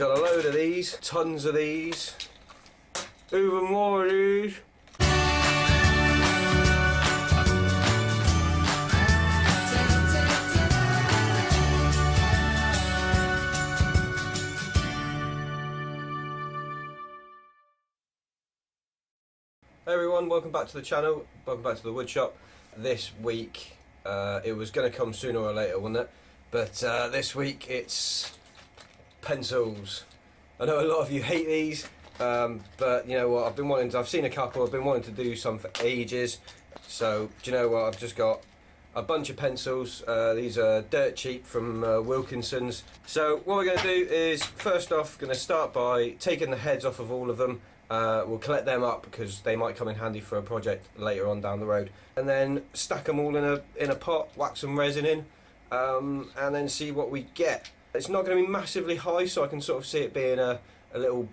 got a load of these, tons of these, even more of these. Hey everyone, welcome back to the channel, welcome back to the woodshop. This week, it was going to come sooner or later, wasn't it? But this week it's pencils. I know a lot of you hate these, but you know what, I've seen a couple, I've been wanting to do some for ages. So, do you know what, I've just got a bunch of pencils. These are dirt cheap from Wilkinson's. So what we're going to do is, first off, going to start by taking the heads off of all of them. We'll collect them up because they might come in handy for a project later on down the road, and then stack them all in a pot, whack some resin in, and then see what we get. It's not going to be massively high, so I can sort of see it being a little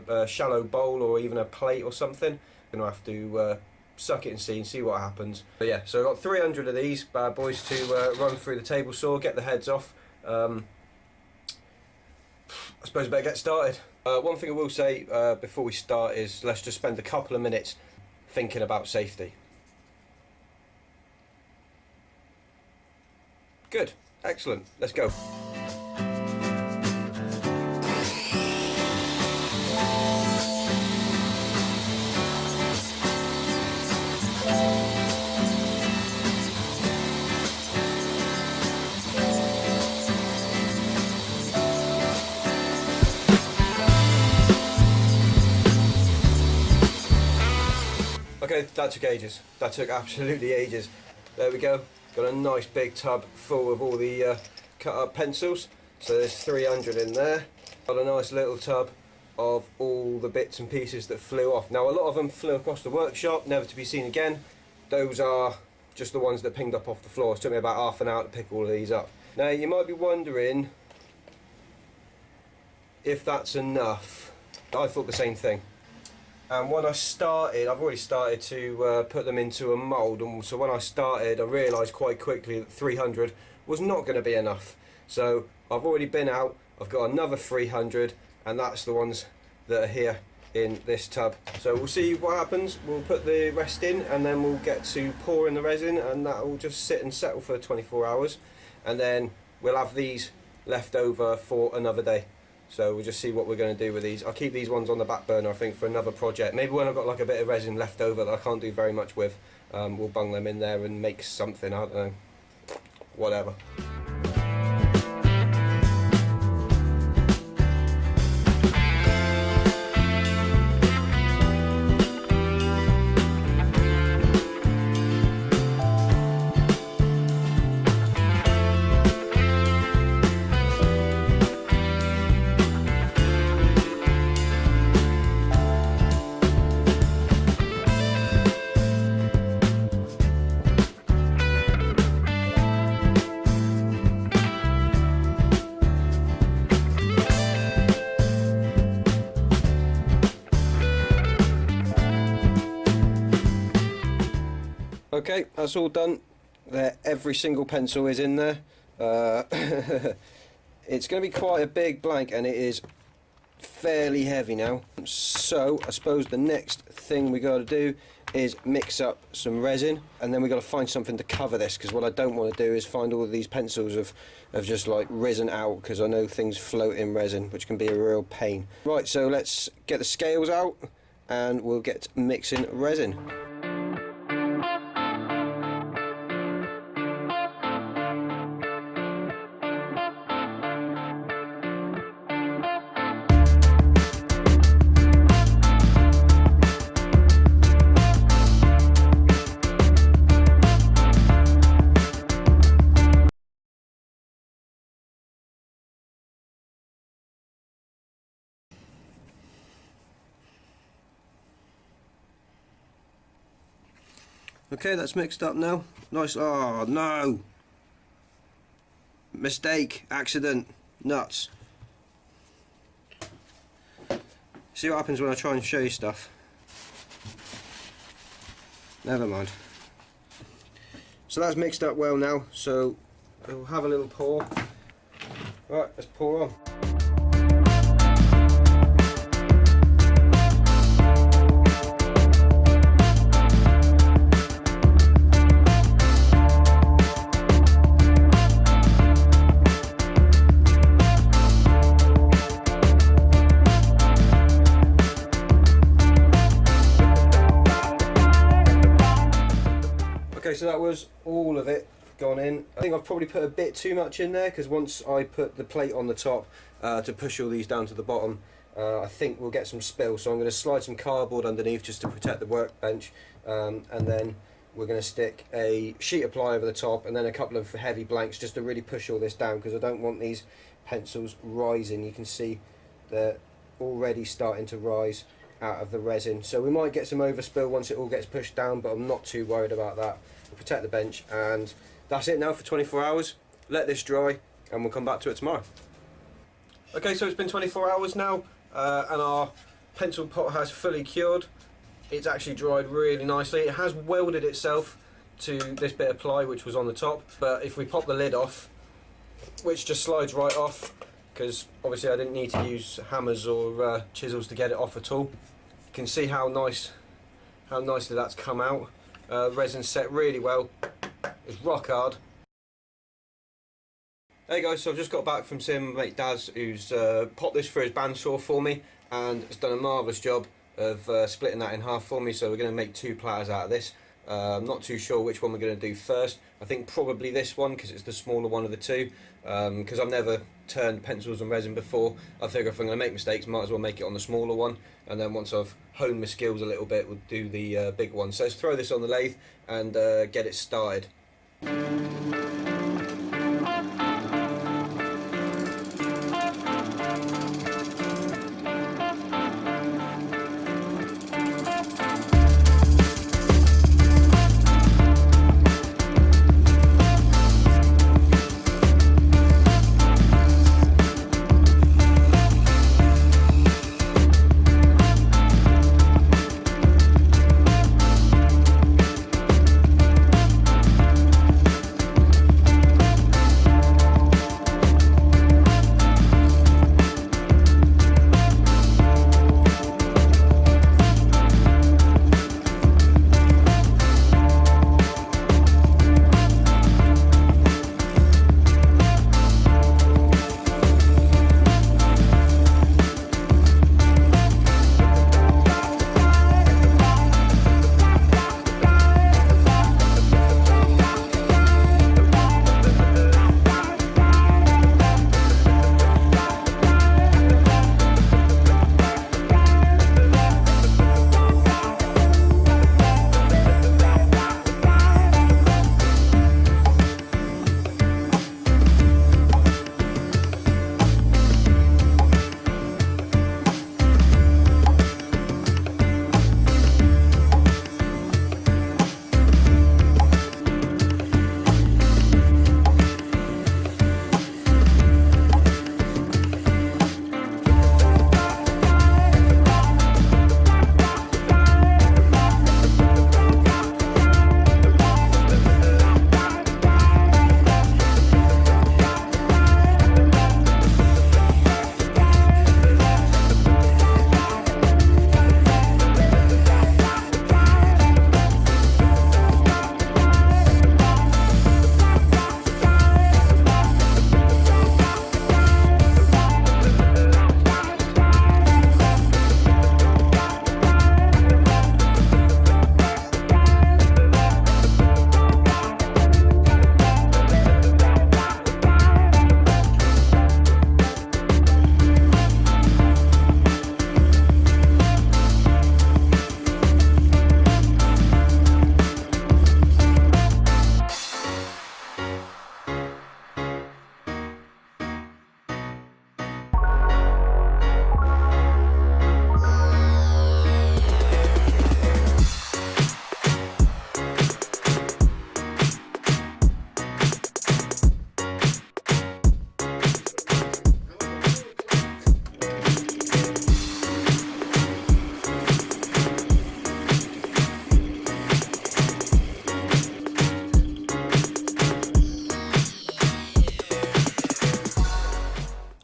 a shallow bowl or even a plate or something. I'm going to have to suck it and see what happens. But yeah, so I've got 300 of these bad boys to run through the table saw, get the heads off. I suppose I better get started. One thing I will say before we start is let's just spend a couple of minutes thinking about safety. Good, excellent, let's go. Okay, that took ages. That took absolutely ages. There we go. Got a nice big tub full of all the cut up pencils. So there's 300 in there. Got a nice little tub of all the bits and pieces that flew off. Now a lot of them flew across the workshop, never to be seen again. Those are just the ones that pinged up off the floor. It took me about half an hour to pick all of these up. Now you might be wondering if that's enough. I thought the same thing. And when I started, I've already started to put them into a mould, and so when I started I realised quite quickly that 300 was not going to be enough. So I've already been out, I've got another 300, and that's the ones that are here in this tub. So we'll see what happens. We'll put the rest in and then we'll get to pouring the resin, and that will just sit and settle for 24 hours, and then we'll have these left over for another day. So we'll just see what we're going to do with these. I'll keep these ones on the back burner, I think, for another project. Maybe when I've got like a bit of resin left over that I can't do very much with, we'll bung them in there and make something, I don't know, whatever. Okay, that's all done. There, every single pencil is in there. It's going to be quite a big blank, and it is fairly heavy now. So I suppose the next thing we got to do is mix up some resin, and then we got to find something to cover this, because what I don't want to do is find all of these pencils have just like risen out, because I know things float in resin, which can be a real pain. Right, so let's get the scales out and we'll get mixing resin. Okay, that's mixed up now. Nice. Oh no! Mistake, accident, nuts. See what happens when I try and show you stuff. Never mind. So that's mixed up well now, so we'll have a little pour. Right, let's pour on. so that was all of it gone in. I think I've probably put a bit too much in there, because once I put the plate on the top to push all these down to the bottom, I think we'll get some spill. So I'm going to slide some cardboard underneath just to protect the workbench, and then we're going to stick a sheet of ply over the top and then a couple of heavy blanks just to really push all this down, because I don't want these pencils rising. You can see they're already starting to rise out of the resin, so we might get some overspill once it all gets pushed down, but I'm not too worried about that. We'll protect the bench, and that's it now for 24 hours. Let this dry and we'll come back to it tomorrow. Okay, so it's been 24 hours now, and our pencil pot has fully cured. It's actually dried really nicely. It has welded itself to this bit of ply which was on the top, but if we pop the lid off, which just slides right off, because obviously I didn't need to use hammers or chisels to get it off at all, you can see how nicely that's come out. Resin set really well. It's rock hard. Hey guys, so I've just got back from seeing my mate Daz, who's popped this for his bandsaw for me and has done a marvellous job of splitting that in half for me. So we're going to make 2 platters out of this. I'm not too sure which one we're going to do first. I think probably this one, because it's the smaller one of the two, because I've never turned pencils and resin before. I figure if I'm going to make mistakes, might as well make it on the smaller one, and then once I've honed my skills a little bit, we'll do the big one. So let's throw this on the lathe and get it started.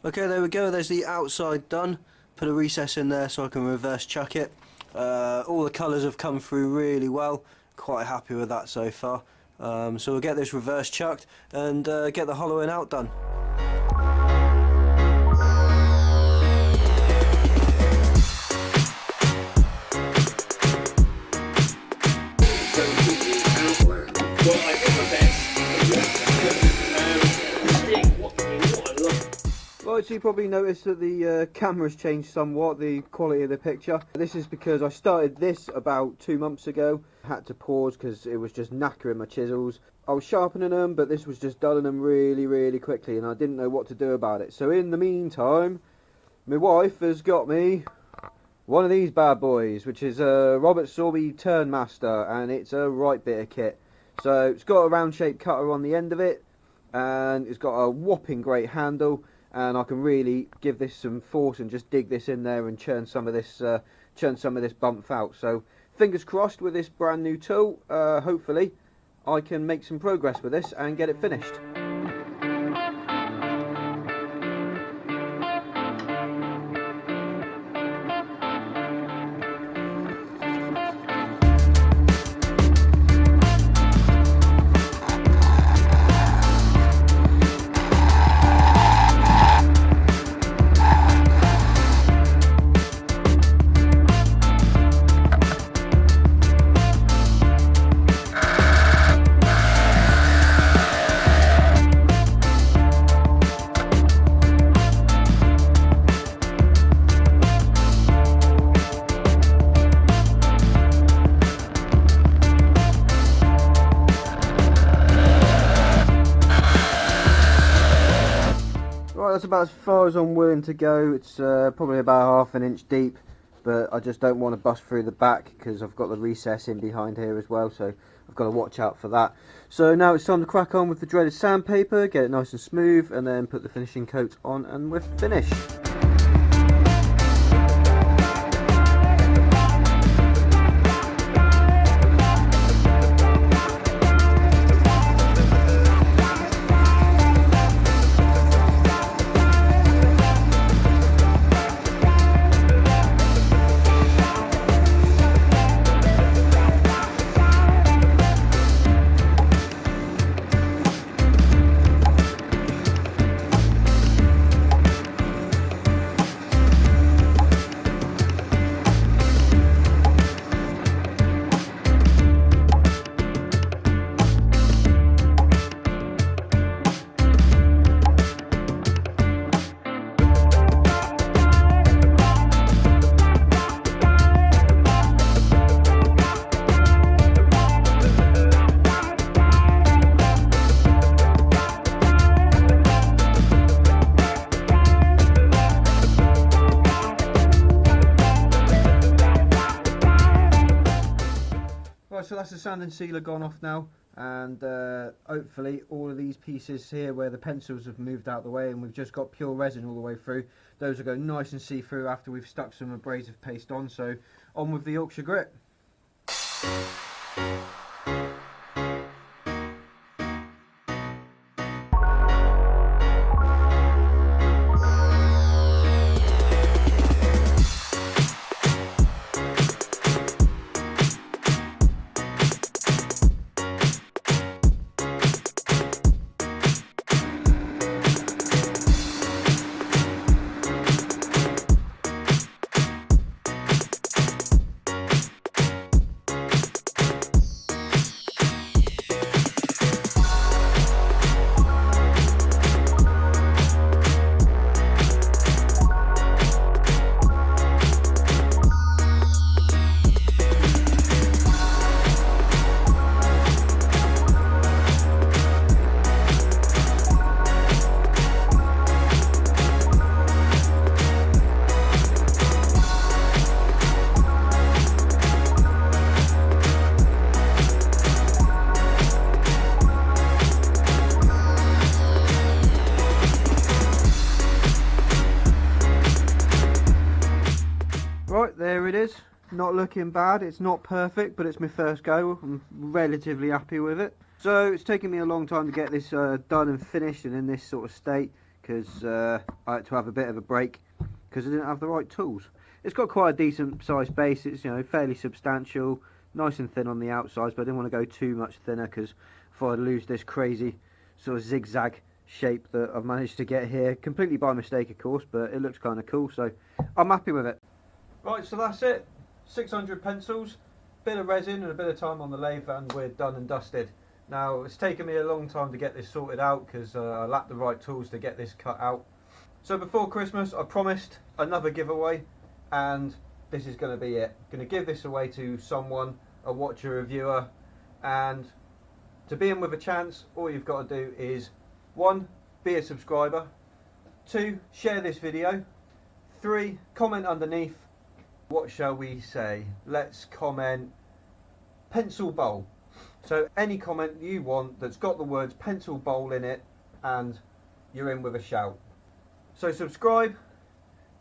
Okay, there we go, there's the outside done. Put a recess in there so I can reverse chuck it. All the colours have come through really well, quite happy with that so far. So we'll get this reverse chucked and get the hollowing out done. One. so you probably noticed that the camera's changed somewhat, the quality of the picture. This is because I started this about 2 months ago. I had to pause because it was just knackering my chisels. I was sharpening them, but this was just dulling them really quickly, and I didn't know what to do about it. So in the meantime, my wife has got me one of these bad boys, which is a Robert Sorby Turnmaster, and it's a right bit of kit. So it's got a round shaped cutter on the end of it, and it's got a whopping great handle, and I can really give this some force and just dig this in there and churn some of this bump out. So fingers crossed with this brand new tool. Hopefully I can make some progress with this and get it finished. Right, that's about as far as I'm willing to go. It's probably about ½ an inch deep, but I just don't want to bust through the back because I've got the recess in behind here as well, so I've got to watch out for that. So now it's time to crack on with the dreaded sandpaper, get it nice and smooth, and then put the finishing coat on, and we're finished. So that's the sand and sealer gone off now, and hopefully all of these pieces here where the pencils have moved out of the way and we've just got pure resin all the way through, those will go nice and see-through after we've stuck some abrasive paste on. So on with the Yorkshire grit. Right, there it is. Not looking bad. It's not perfect, but it's my first go. I'm relatively happy with it. So it's taken me a long time to get this done and finished and in this sort of state, because I had to have a bit of a break because I didn't have the right tools. It's got quite a decent sized base. It's, you know, fairly substantial, nice and thin on the outsides, but I didn't want to go too much thinner because if I'd lose this crazy sort of zigzag shape that I've managed to get here, completely by mistake of course, but it looks kind of cool, so I'm happy with it. Right, so that's it. 600 pencils, bit of resin and a bit of time on the lathe, and we're done and dusted. Now, it's taken me a long time to get this sorted out because I lacked the right tools to get this cut out. So before Christmas, I promised another giveaway, and this is going to be it. Going to give this away to someone, a watcher, a viewer, and to be in with a chance, all you've got to do is 1. Be a subscriber, 2. Share this video, 3. Comment underneath. What shall we say? Let's comment pencil bowl. So any comment you want that's got the words pencil bowl in it, and you're in with a shout. So subscribe,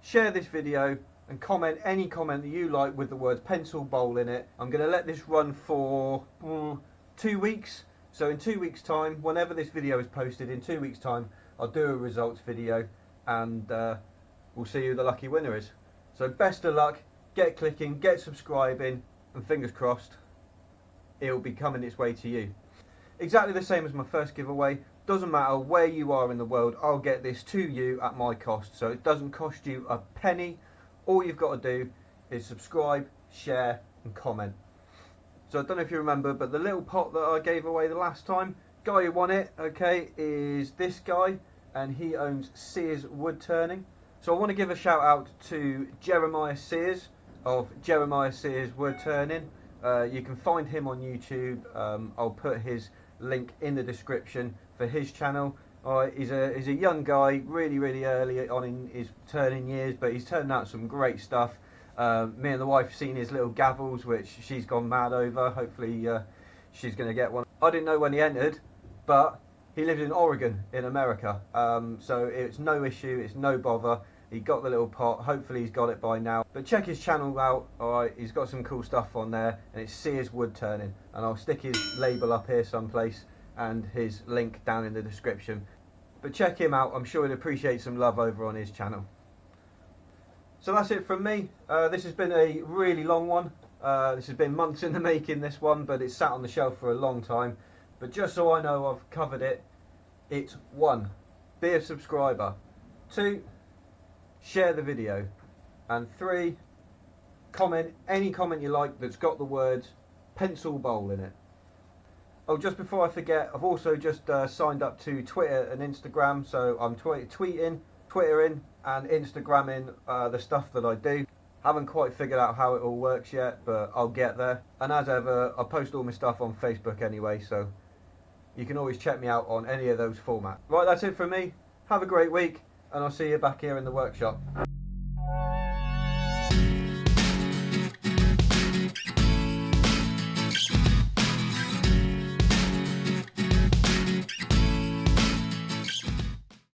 share this video, and comment any comment that you like with the words pencil bowl in it. I'm going to let this run for 2 weeks. So in 2 weeks time, whenever this video is posted, in 2 weeks time, I'll do a results video, and we'll see who the lucky winner is. So best of luck, get clicking, get subscribing, and fingers crossed, it'll be coming its way to you. Exactly the same as my first giveaway. Doesn't matter where you are in the world, I'll get this to you at my cost. So it doesn't cost you a penny. All you've got to do is subscribe, share, and comment. So I don't know if you remember, but the little pot that I gave away the last time, guy who won it, okay, is this guy, and he owns Sears Wood Turning. So I want to give a shout out to Jeremiah Sears of Jeremiah Sears Wood Turning. You can find him on YouTube. I'll put his link in the description for his channel. He's a young guy, really early on in his turning years, but he's turned out some great stuff. Me and the wife seen his little gavels, which she's gone mad over. Hopefully she's going to get one. I didn't know when he entered, but he lives in Oregon in America, so it's no issue, it's no bother. He got the little pot, hopefully he's got it by now. But check his channel out, alright, he's got some cool stuff on there, and it's Sears Wood Turning. And I'll stick his label up here someplace, and his link down in the description. But check him out, I'm sure he'd appreciate some love over on his channel. So that's it from me. This has been a really long one. This has been months in the making, this one, but it's sat on the shelf for a long time. But just so I know I've covered it, it's 1. Be a subscriber. 2. Share the video. And 3. Comment any comment you like that's got the words pencil bowl in it. Oh, just before I forget, I've also just signed up to Twitter and Instagram, so I'm tweeting, Twittering and Instagramming the stuff that I do. Haven't quite figured out how it all works yet, but I'll get there. And as ever, I post all my stuff on Facebook anyway, so you can always check me out on any of those formats. Right, that's it from me. Have a great week, and I'll see you back here in the workshop.